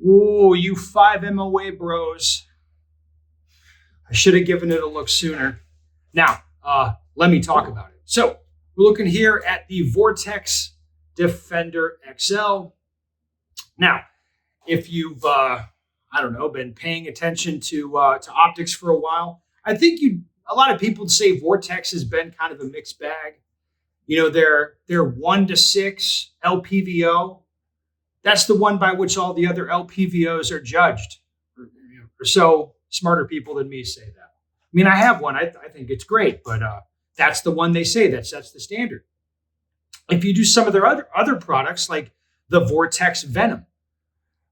Ooh, you 5 MOA bros. I should have given it a look sooner. Now, let me talk about it. So we're looking here at the Vortex Defender XL. Now, if you've, been paying attention to optics for a while, I think a lot of people say Vortex has been kind of a mixed bag. They're 1 to 6 LPVO. That's the one by which all the other LPVOs are judged. Or so smarter people than me say that. I mean, I have one. I think it's great, but that's the one they say that sets the standard. If you do some of their other products, like the Vortex Venom,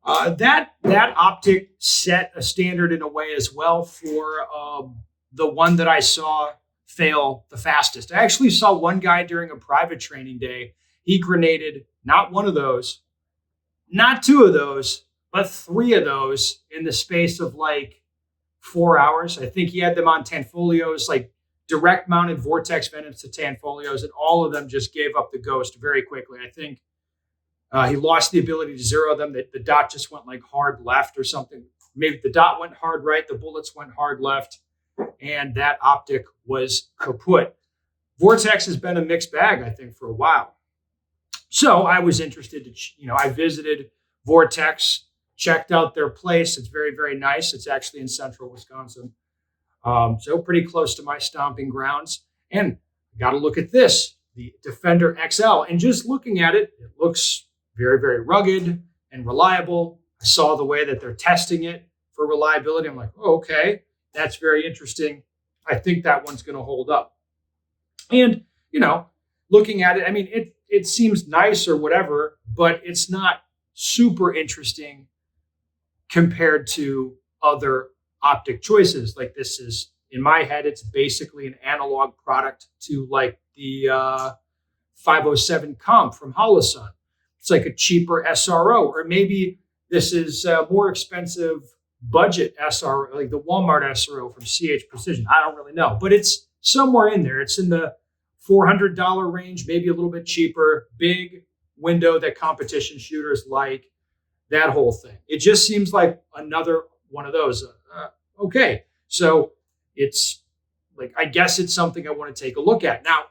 that optic set a standard in a way as well for the one that I saw fail the fastest. I actually saw one guy during a private training day. He grenaded not one of those, not 2 of those, but 3 of those in the space of like 4 hours. I think he had them on Tanfolios, like direct mounted Vortex Venoms to Tanfolios, and all of them just gave up the ghost very quickly. I think he lost the ability to zero them. The dot just went like hard left or something. Maybe the dot went hard right, the bullets went hard left, and that optic was kaput. Vortex has been a mixed bag, I think, for a while. So I was interested to, I visited Vortex, checked out their place. It's very, very nice. It's actually in central Wisconsin. So pretty close to my stomping grounds. And got to look at this, the Defender XL. And just looking at it, it looks very, very rugged and reliable. I saw the way that they're testing it for reliability. I'm like, oh, okay, that's very interesting. I think that one's going to hold up. And, looking at it, I mean, it seems nice or whatever, but it's not super interesting compared to other optic choices. Like this is, in my head, it's basically an analog product to like the 507 Comp from Holosun. It's like a cheaper SRO, or maybe this is a more expensive budget SRO, like the Walmart SRO from CH Precision. I don't really know, but it's somewhere in there. It's in the $400 range, maybe a little bit cheaper, big window that competition shooters like, that whole thing. It just seems like another one of those. Okay, so it's like, I guess it's something I want to take a look at. Now,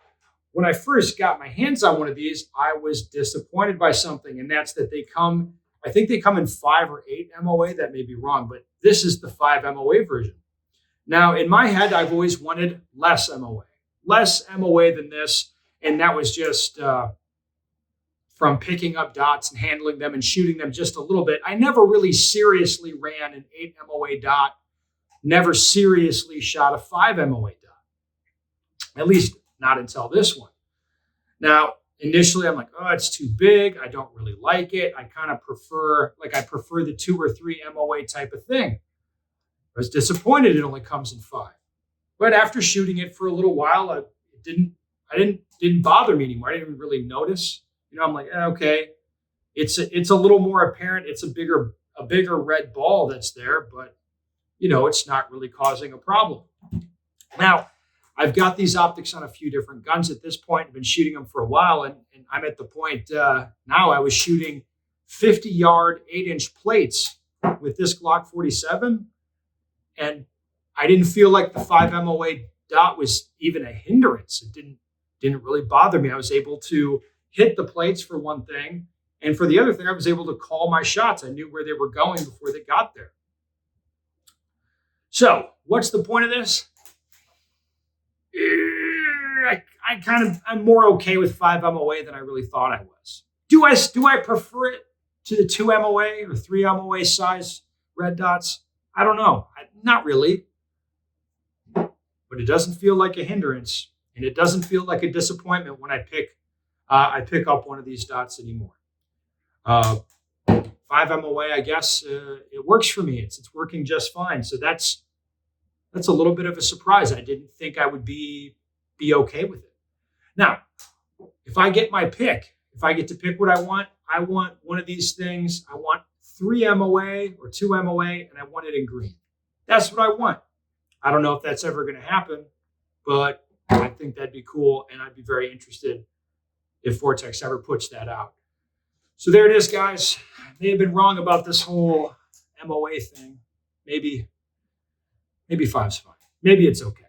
when I first got my hands on one of these, I was disappointed by something, and that's that I think they come in 5 or 8 MOA. That may be wrong, but this is the 5 MOA version. Now, in my head, I've always wanted less MOA than this. And that was just from picking up dots and handling them and shooting them just a little bit. I never really seriously ran an 8 MOA dot, never seriously shot a 5 MOA dot, at least not until this one. Now, initially, I'm like, oh, it's too big. I don't really like it. I kind of prefer the 2 or 3 MOA type of thing. I was disappointed it only comes in 5. But after shooting it for a little while, it didn't bother me anymore. I didn't even really notice. I'm like, okay, it's a little more apparent. It's a bigger red ball that's there, but it's not really causing a problem. Now, I've got these optics on a few different guns at this point. I've been shooting them for a while, and I'm at the point now I was shooting 50-yard 8-inch plates with this Glock 47, and I didn't feel like the 5 MOA dot was even a hindrance. It didn't really bother me. I was able to hit the plates for one thing, and for the other thing, I was able to call my shots. I knew where they were going before they got there. So, what's the point of this? I'm more okay with 5 MOA than I really thought I was. Do I prefer it to the 2 MOA or 3 MOA size red dots? I don't know. Not really. But it doesn't feel like a hindrance, and it doesn't feel like a disappointment when I pick up one of these dots anymore. 5 MOA, I guess, it works for me. It's working just fine. So that's a little bit of a surprise. I didn't think I would be okay with it. Now, if I get my pick, if I get to pick what I want one of these things. I want 3 MOA or 2 MOA, and I want it in green. That's what I want. I don't know if that's ever going to happen, but I think that'd be cool, and I'd be very interested if Vortex ever puts that out. So there it is, guys. I may have been wrong about this whole MOA thing. Maybe five's fine. Maybe it's okay.